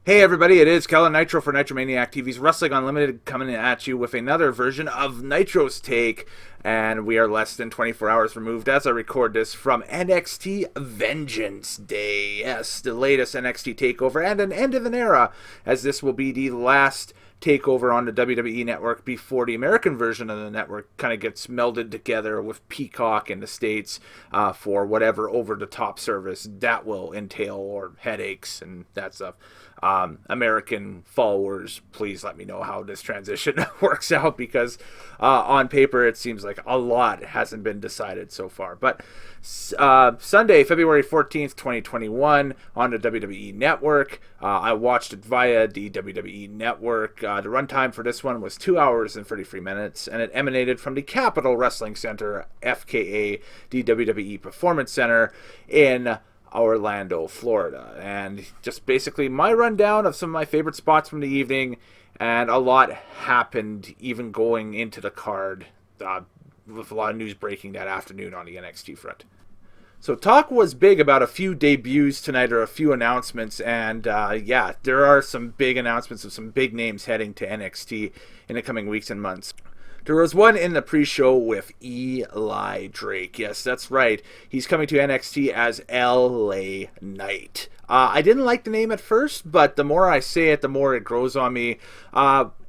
Hey everybody, it is Kellen Nitro for Nitromaniac TV's Wrestling Unlimited coming at you with another version of Nitro's Take, and we are less than 24 hours removed as I record this from NXT Vengeance Day. Yes, the latest NXT takeover and an end of an era, as this will be the last takeover on the WWE network before the American version of the network kind of gets melded together with Peacock in the States for whatever over-the-top service that will entail, or headaches and that stuff. American followers, please let me know how this transition works out, because on paper it seems like a lot hasn't been decided so far. But Sunday, February 14th, 2021, on the WWE Network. I watched it via the WWE Network. The runtime for this one was 2 hours and 33 minutes, and it emanated from the Capitol Wrestling Center, FKA, the WWE Performance Center, in Orlando, Florida. And just basically my rundown of some of my favorite spots from the evening, and a lot happened even going into the card, with a lot of news breaking that afternoon on the NXT front. So talk was big about a few debuts tonight, or a few announcements, and yeah, there are some big announcements of some big names heading to NXT in the coming weeks and months. There was one in the pre-show with Eli Drake. Yes, that's right. He's coming to NXT as LA Knight. I didn't like the name at first, but the more I say it, the more it grows on me.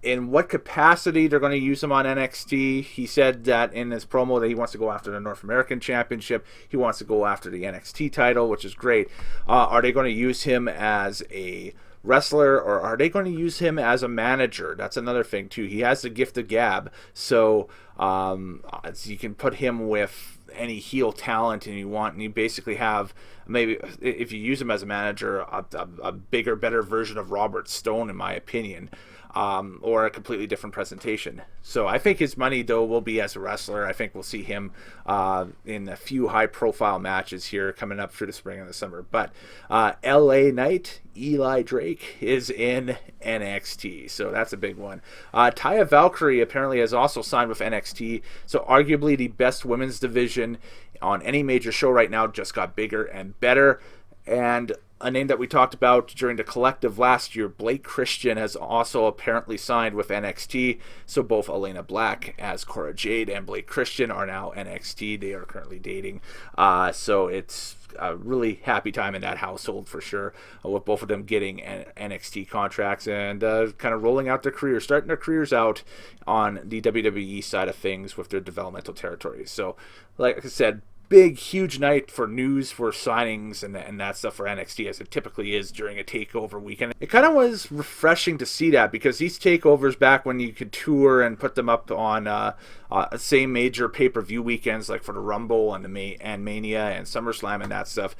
In what capacity they're going to use him on NXT? He said that in his promo that he wants to go after the North American Championship. He wants to go after the NXT title, which is great. Are they going to use him as a wrestler, or are they going to use him as a manager? That's another thing too. He has the gift of gab, so you can put him with any heel talent and you want, and you basically have, maybe if you use him as a manager, a bigger, better version of Robert Stone, in my opinion. Or a completely different presentation. So I think his money, though, will be as a wrestler. I think we'll see him in a few high-profile matches here coming up through the spring and the summer. But LA Knight, Eli Drake, is in NXT, so that's a big one. Taya Valkyrie apparently has also signed with NXT, so arguably the best women's division on any major show right now just got bigger and better. And a name that we talked about during the collective last year, Blake Christian, has also apparently signed with NXT. So both Elena Black as Cora Jade and Blake Christian are now NXT. They are currently dating. So it's a really happy time in that household for sure, with both of them getting NXT contracts and kind of rolling out their careers, starting their careers out on the WWE side of things with their developmental territories. So, like I said, big, huge night for news, for signings, and that stuff for NXT, as it typically is during a takeover weekend. It kind of was refreshing to see that, because these takeovers, back when you could tour and put them up on same major pay-per-view weekends, like for the Rumble and and Mania and SummerSlam and that stuff,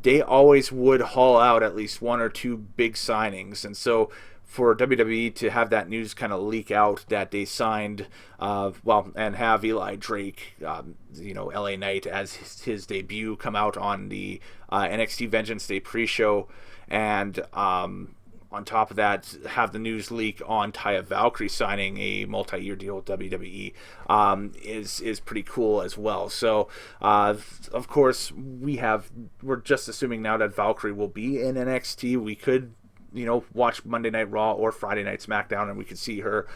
they always would haul out at least one or two big signings. And so for WWE to have that news kind of leak out that they signed, and have Eli Drake, LA Knight, as his debut come out on the NXT Vengeance Day pre-show, and on top of that, have the news leak on Taya Valkyrie signing a multi-year deal with WWE, is pretty cool as well. So, of course, we're just assuming now that Valkyrie will be in NXT. We could watch Monday Night Raw or Friday Night SmackDown, and we could see her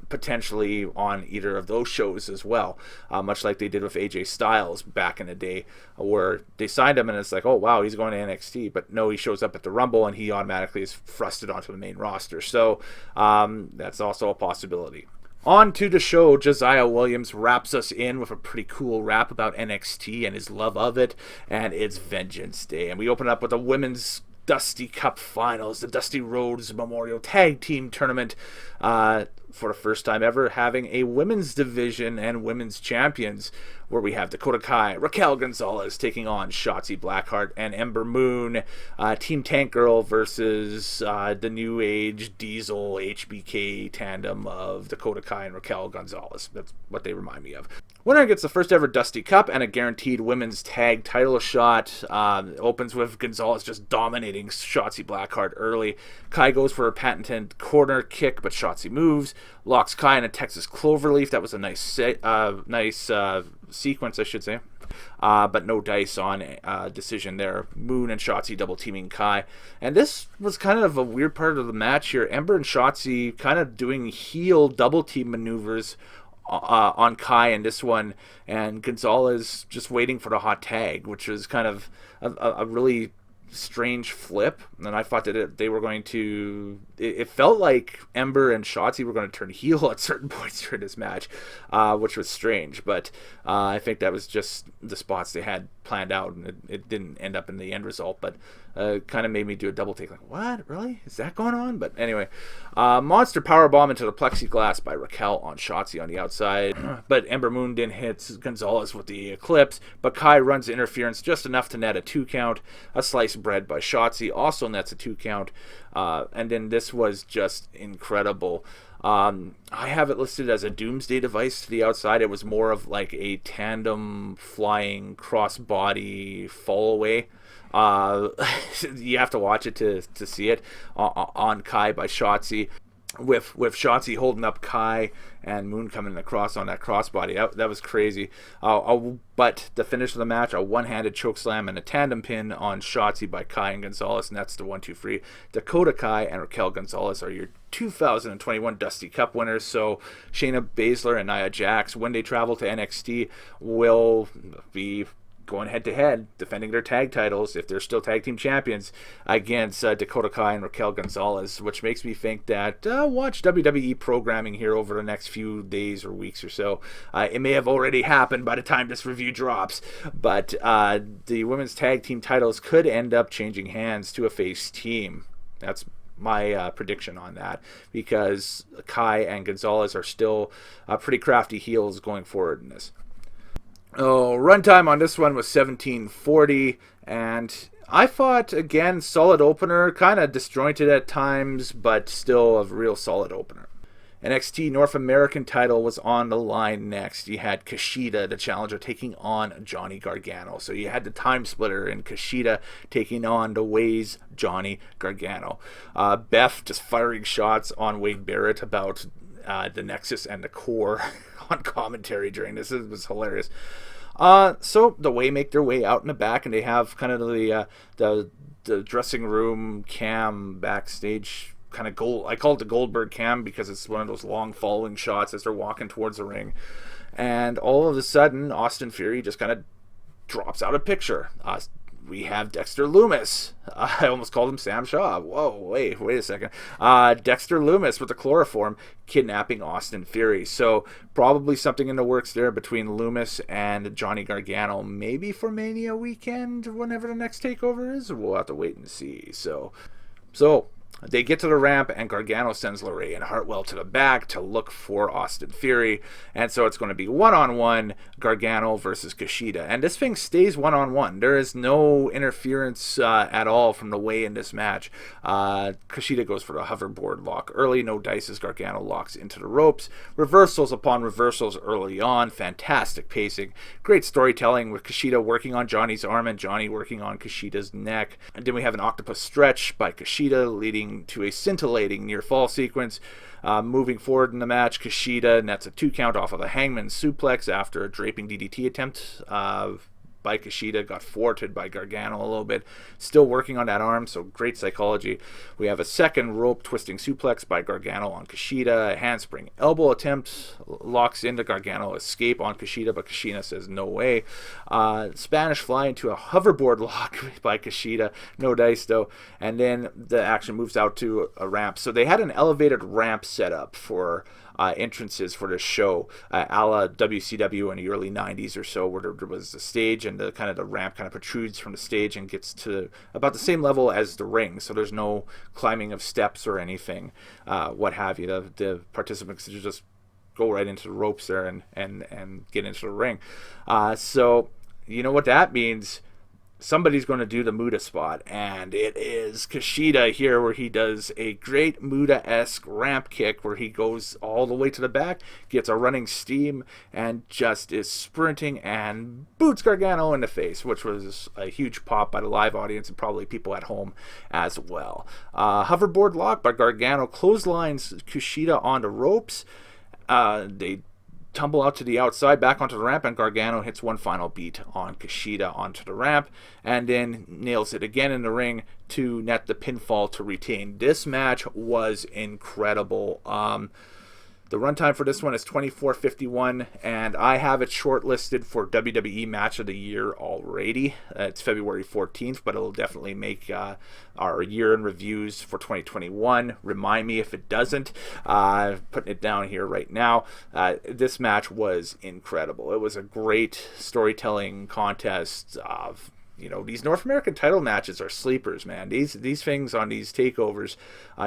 potentially on either of those shows as well, much like they did with AJ Styles back in the day, where they signed him and it's like, oh wow, he's going to NXT, but no, he shows up at the Rumble and he automatically is thrusted onto the main roster. So that's also a possibility. On to the show, Josiah Williams wraps us in with a pretty cool rap about NXT and his love of it, and it's Vengeance Day. And we open up with a women's Dusty Cup Finals, the Dusty Rhodes Memorial Tag Team Tournament, for the first time ever having a women's division and women's champions, where we have Dakota Kai, Raquel Gonzalez taking on Shotzi Blackheart and Ember Moon, Team Tank Girl versus the New Age Diesel HBK tandem of Dakota Kai and Raquel Gonzalez. That's what they remind me of. Winner gets the first ever Dusty Cup and a guaranteed women's tag title shot. Opens with Gonzalez just dominating Shotzi Blackheart early. Kai goes for a patented corner kick, but Shotzi moves. locks Kai in a Texas Cloverleaf. That was a nice sequence, I should say. But no dice on decision there. Moon and Shotzi double teaming Kai. And this was kind of a weird part of the match here. Ember and Shotzi kind of doing heel double team maneuvers on Kai in this one, and Gonzalez just waiting for the hot tag, which was kind of a really strange flip. And I thought that they were going to, it felt like Ember and Shotzi were going to turn heel at certain points during this match, which was strange, but I think that was just the spots they had planned out, and it didn't end up in the end result, but kind of made me do a double take, like, what, really, is that going on? But anyway, monster powerbomb into the plexiglass by Raquel on Shotzi on the outside, but Ember Moon then hits Gonzalez with the Eclipse, but Kai runs interference just enough to net a 2 count. A slice of bread by Shotzi also nets a 2 count, and then this was just incredible. I have it listed as a doomsday device to the outside. It was more of like a tandem flying cross-body fall away. You have to watch it to see it on Kai by Shotzi, with Shotzi holding up Kai and Moon coming across on that crossbody. That was crazy. But the finish of the match, a one-handed chokeslam and a tandem pin on Shotzi by Kai and Gonzalez, and that's the 1-2-3. Dakota Kai and Raquel Gonzalez are your 2021 Dusty Cup winners. So Shayna Baszler and Nia Jax, when they travel to NXT, will be going head-to-head, defending their tag titles, if they're still tag team champions, against Dakota Kai and Raquel Gonzalez, which makes me think that watch WWE programming here over the next few days or weeks or so. It may have already happened by the time this review drops, but the women's tag team titles could end up changing hands to a face team. That's my prediction on that, because Kai and Gonzalez are still pretty crafty heels going forward in this. Runtime on this one was 17:40, and I thought, again, solid opener, kind of disjointed at times, but still a real solid opener. NXT North American title was on the line next. You had Kushida, the challenger, taking on Johnny Gargano. So you had the time splitter in Kushida taking on the Way's Johnny Gargano. Beth just firing shots on Wade Barrett about the Nexus and the Core on commentary during this. It was hilarious. So the Way make their way out in the back, and they have kind of the dressing room cam backstage kind of goal. I call it the Goldberg cam because it's one of those long following shots as they're walking towards the ring. And all of a sudden, Austin Theory just kind of drops out of picture. We have Dexter Lumis. I almost called him Sam Shaw. Whoa, wait a second. Dexter Lumis with the chloroform kidnapping Austin Theory. So probably something in the works there between Lumis and Johnny Gargano. Maybe for Mania weekend, whenever the next takeover is. We'll have to wait and see. So they get to the ramp, and Gargano sends LeRae and Hartwell to the back to look for Austin Theory. And so it's going to be one-on-one Gargano versus Kushida. And this thing stays one-on-one. There is no interference at all from the Way in this match. Kushida goes for the hoverboard lock early. No dice as Gargano locks into the ropes. Reversals upon reversals early on. Fantastic pacing. Great storytelling with Kushida working on Johnny's arm and Johnny working on Kushida's neck. And then we have an octopus stretch by Kushida leading to a scintillating near fall sequence. Moving forward in the match, Kushida nets a 2 count off of a hangman suplex after a draping DDT attempt by Kushida, got thwarted by Gargano a little bit. Still working on that arm, so great psychology. We have a second rope twisting suplex by Gargano on Kushida. A handspring elbow attempt locks into Gargano. Escape on Kushida, but Kushida says no way. Spanish fly into a hoverboard lock by Kushida. No dice though. And then the action moves out to a ramp. So they had an elevated ramp set up for entrances for the show, a la WCW in the early 90s or so, where there was the stage and the ramp kind of protrudes from the stage and gets to about the same level as the ring, so there's no climbing of steps or anything, what have you. The participants just go right into the ropes there and get into the ring. So you know what that means. somebody's going to do the Muda spot, and it is Kushida here, where he does a great Muda-esque ramp kick where he goes all the way to the back, gets a running steam, and just is sprinting and boots Gargano in the face, which was a huge pop by the live audience and probably people at home as well. Hoverboard lock by Gargano clotheslines Kushida on the ropes. They tumble out to the outside, back onto the ramp, and Gargano hits one final beat on Kushida onto the ramp, and then nails it again in the ring to net the pinfall to retain. This match was incredible. The runtime for this one is 24:51, and I have it shortlisted for WWE Match of the Year already. It's February 14th, but it'll definitely make our year in reviews for 2021. Remind me if it doesn't. Putting it down here right now. This match was incredible. It was a great storytelling contest of, these North American title matches are sleepers, man. These things on these takeovers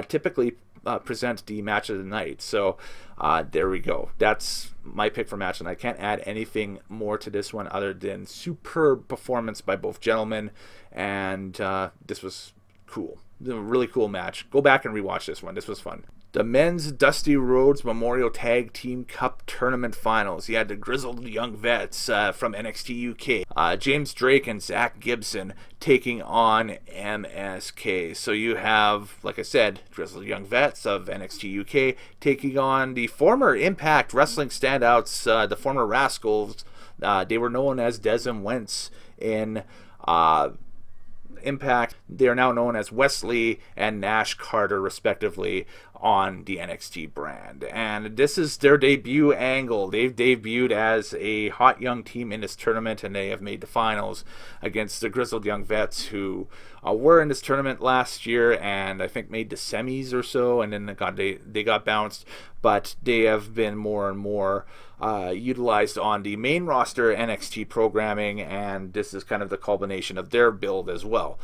typically present the match of the night. So there we go. That's my pick for match, and I can't add anything more to this one other than superb performance by both gentlemen, and this was cool. A really cool match. Go back and rewatch this one. This was fun. The men's Dusty Rhodes Memorial Tag Team Cup Tournament Finals. You had the grizzled young vets from NXT UK, James Drake and Zach Gibson taking on MSK. So you have, like I said, grizzled young vets of NXT UK taking on the former Impact Wrestling standouts, the former Rascals. They were known as Des and Wentz in Impact. They are now known as Wesley and Nash Carter, respectively, on the NXT brand. And this is their debut angle. They've debuted as a hot young team in this tournament, and they have made the finals against the grizzled young vets who were in this tournament last year and I think made the semis or so, and then they got bounced. But they have been more and more utilized on the main roster NXT programming, and this is kind of the culmination of their build as well.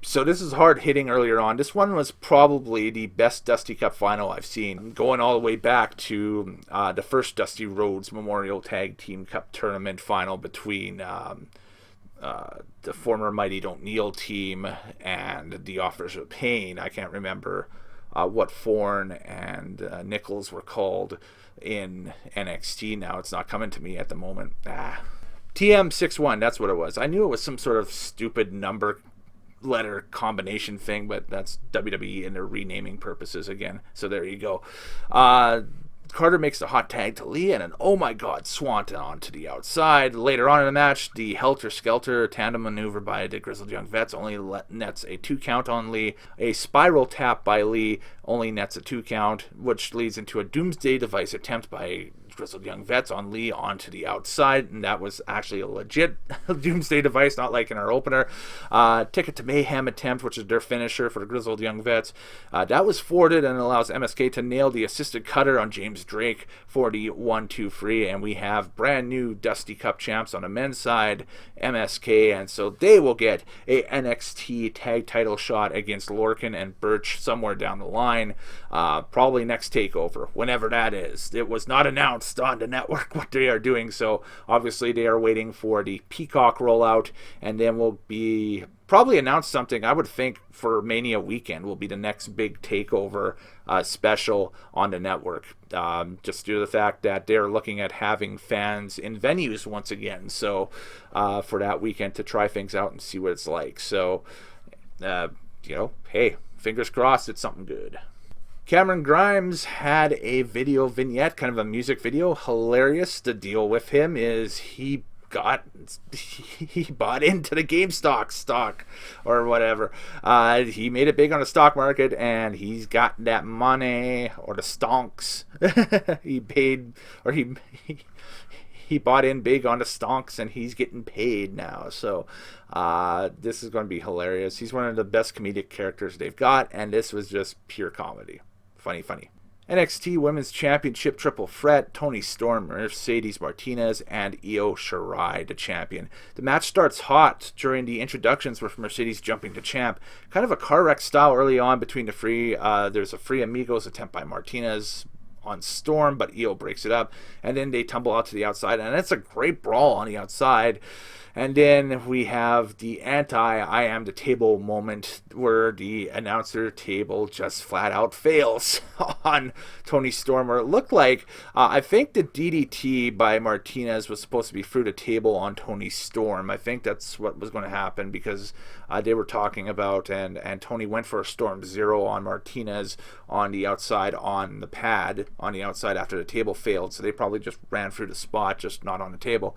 So this is hard hitting earlier on. This one was probably the best Dusty Cup final I've seen, going all the way back to the first Dusty Rhodes Memorial Tag Team Cup Tournament final between the former Mighty Don't Kneel team and the Authors of Pain. I can't remember what Forn and Nichols were called in NXT now. It's not coming to me at the moment. TM61, that's what it was. I knew it was some sort of stupid number letter combination thing, but that's WWE and their renaming purposes again. So there you go. Carter makes the hot tag to Lee and an oh my god swanton onto the outside. Later on in the match, the Helter Skelter tandem maneuver by the grizzled young vets only nets a 2 count on Lee. A spiral tap by Lee only nets a 2 count, which leads into a Doomsday Device attempt by grizzled young vets on Lee onto the outside, and that was actually a legit Doomsday Device, not like in our opener. Ticket to Mayhem attempt, which is their finisher for the grizzled young vets. That was forwarded and allows MSK to nail the assisted cutter on James Drake for the 1-2 and we have brand new Dusty Cup champs on the men's side, MSK, and so they will get a NXT tag title shot against Lorcan and Birch somewhere down the line, probably next takeover, whenever that is. It was not announced on the network what they are doing, so obviously they are waiting for the Peacock rollout, and then will be probably announce something. I would think for Mania weekend will be the next big takeover special on the network, just due to the fact that they're looking at having fans in venues once again, so for that weekend to try things out and see what it's like. So hey, fingers crossed it's something good. Cameron Grimes had a video vignette, kind of a music video, hilarious. The deal with him is he bought into the GameStop stock or whatever. He made it big on the stock market, and he's got that money, or the stonks. He bought in big on the stonks, and he's getting paid now. So this is going to be hilarious. He's one of the best comedic characters they've got, and this was just pure comedy. Funny. NXT Women's Championship triple threat, Toni Storm, Mercedes Martinez, and Io Shirai, the champion. The match starts hot during the introductions with Mercedes jumping to champ. Kind of a car wreck style early on between the Free. There's a Free Amigos attempt by Martinez on Storm, but Io breaks it up, and then they tumble out to the outside, and it's a great brawl on the outside. And then we have the I am the table moment where the announcer table just flat out fails on Tony Storm. Or it looked like, I think the DDT by Martinez was supposed to be through the table on Tony Storm. I think that's what was going to happen because they were talking about, and Tony went for a Storm Zero on Martinez on the outside on the pad, on the outside after the table failed. So they probably just ran through the spot, just not on the table.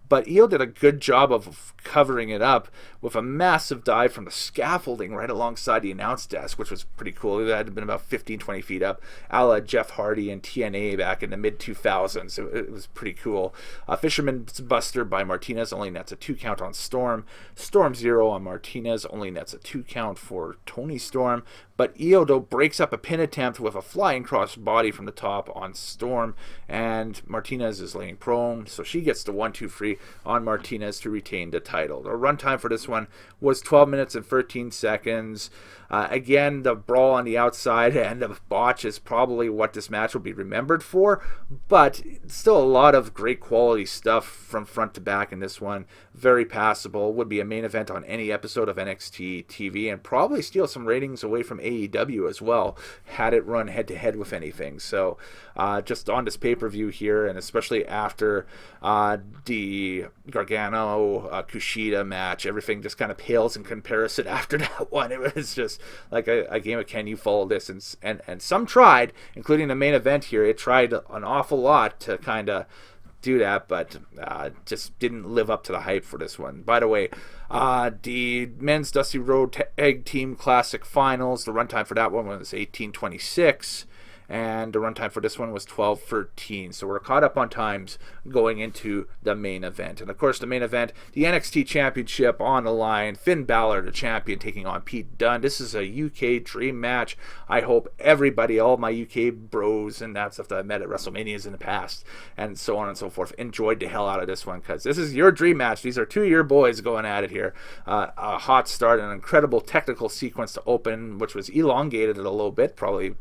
But Eel did a good job of covering it up with a massive dive from the scaffolding right alongside the announce desk, which was pretty cool. That had been about 15, 20 feet up, a la Jeff Hardy and TNA back in the mid-2000s. It was pretty cool. Fisherman's Buster by Martinez only nets a 2 count on Storm. Storm Zero on Martinez only nets a 2 count for Tony Storm. But Iodo breaks up a pin attempt with a flying cross body from the top on Storm, and Martinez is laying prone, so she gets the 1-2-3 on Martinez to retain the title. The runtime for this one was 12 minutes and 13 seconds. Again, the brawl on the outside and the botch is probably what this match will be remembered for, but still a lot of great quality stuff from front to back in this one. Very passable. Would be a main event on any episode of NXT TV and probably steal some ratings away from AEW as well, had it run head-to-head with anything. So just on this pay-per-view here, and especially after the Gargano Kushida match, everything just kind of pales in comparison after that one. It was just like a game of can you follow this, and some tried, including the main event here. It tried an awful lot to kind of do that, but just didn't live up to the hype for this one. By the way, the men's Dusty Road Tag Team Classic Finals, the runtime for that one was 18:26. And the runtime for this one was 12:13. So we're caught up on times going into the main event. And of course, the main event, the NXT Championship on the line. Finn Balor, the champion, taking on Pete Dunne. This is a UK dream match. I hope everybody, all my UK bros and that stuff that I met at WrestleManias in the past, and so on and so forth, enjoyed the hell out of this one because this is your dream match. These are 2 of your boys going at it here. A hot start, an incredible technical sequence to open, which was elongated a little bit, probably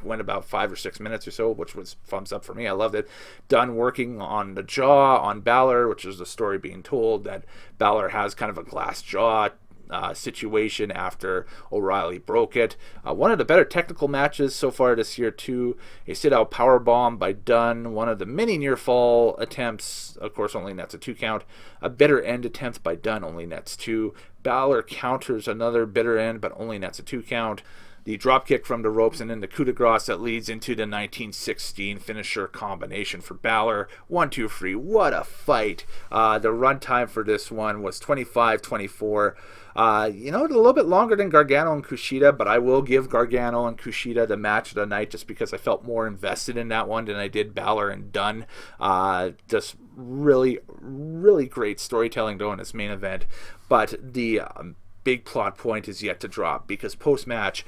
went about 5 or 6 minutes or so, which was thumbs up for me. I loved it. Dunne working on the jaw on Balor, which is the story being told that Balor has kind of a glass jaw situation after O'Reilly broke it. One of the better technical matches so far this year too. A sit-out powerbomb by Dunne. One of the many near-fall attempts, of course, only nets a 2 count. A bitter end attempt by Dunne only nets 2. Balor counters another bitter end, but only nets a 2 count. The dropkick from the ropes, and then the coup de grace that leads into the 1916 finisher combination for Balor. 1-2-3. What a fight. The runtime for this one was 25-24. A little bit longer than Gargano and Kushida, but I will give Gargano and Kushida the match of the night just because I felt more invested in that one than I did Balor and Dunne. Just really, really great storytelling though in this main event. But the big plot point is yet to drop because post-match,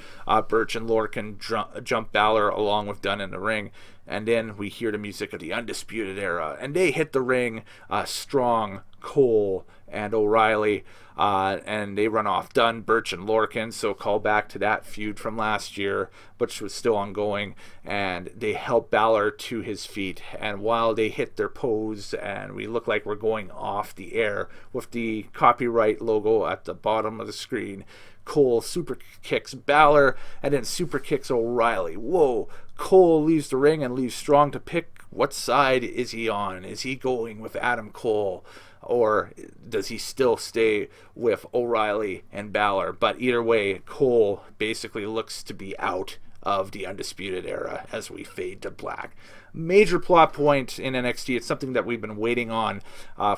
Birch and Lorcan jump Balor along with Dunne in the ring, and then we hear the music of the Undisputed Era, and they hit the ring strong, Cole and O'Reilly, and they run off Dunne, Birch, and Lorcan, so call back to that feud from last year, which was still ongoing, and they help Balor to his feet, and while they hit their pose, and we look like we're going off the air with the copyright logo at the bottom of the screen, Cole super kicks Balor, and then super kicks O'Reilly. Whoa, Cole leaves the ring and leaves Strong to pick what side is he on. Is he going with Adam Cole, or does he still stay with O'Reilly and Balor? But either way, Cole basically looks to be out of the Undisputed Era as we fade to black. Major plot point in NXT. It's something that we've been waiting on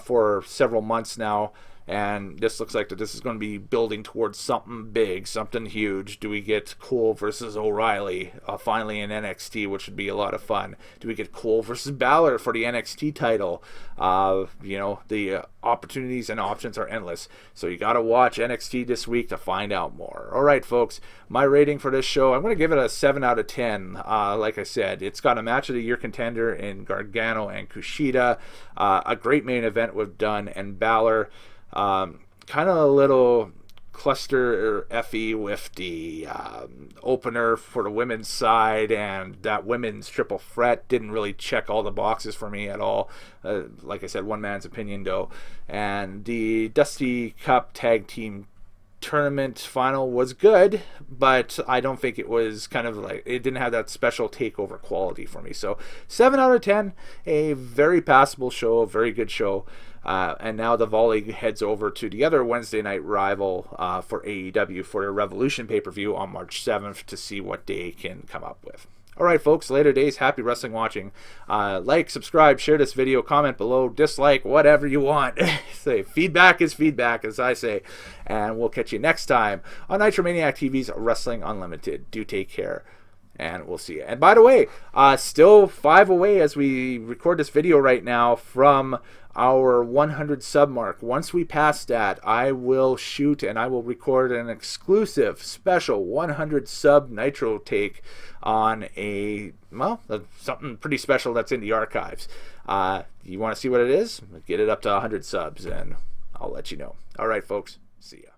for several months now. And this looks like that this is going to be building towards something big, something huge. Do we get Cole versus O'Reilly finally in NXT, which would be a lot of fun? Do we get Cole versus Balor for the NXT title? The opportunities and options are endless. So you got to watch NXT this week to find out more. All right, folks, my rating for this show, I'm going to give it a 7 out of 10. Like I said, it's got a match of the year contender in Gargano and Kushida, a great main event with Dunne and Balor. Kind of a little cluster FE with the opener for the women's side, and that women's triple threat didn't really check all the boxes for me at all. Like I said, one man's opinion though. And the Dusty Cup Tag Team Tournament final was good, but I don't think it was it didn't have that special takeover quality for me. So 7 out of 10, a very passable show, a very good show. And now the volley heads over to the other Wednesday night rival for AEW for their Revolution pay-per-view on March 7th to see what they can come up with. All right, folks, later days. Happy wrestling watching. Like, subscribe, share this video, comment below, dislike, whatever you want. Say feedback is feedback, as I say. And we'll catch you next time on Nitromaniac TV's Wrestling Unlimited. Do take care, and we'll see you. And by the way, still 5 away as we record this video right now from our 100 sub mark. Once we pass that, I will shoot and I will record an exclusive special 100 sub Nitro take on something pretty special that's in the archives. You want to see what it is? Get it up to 100 subs and I'll let you know. All right, folks. See ya.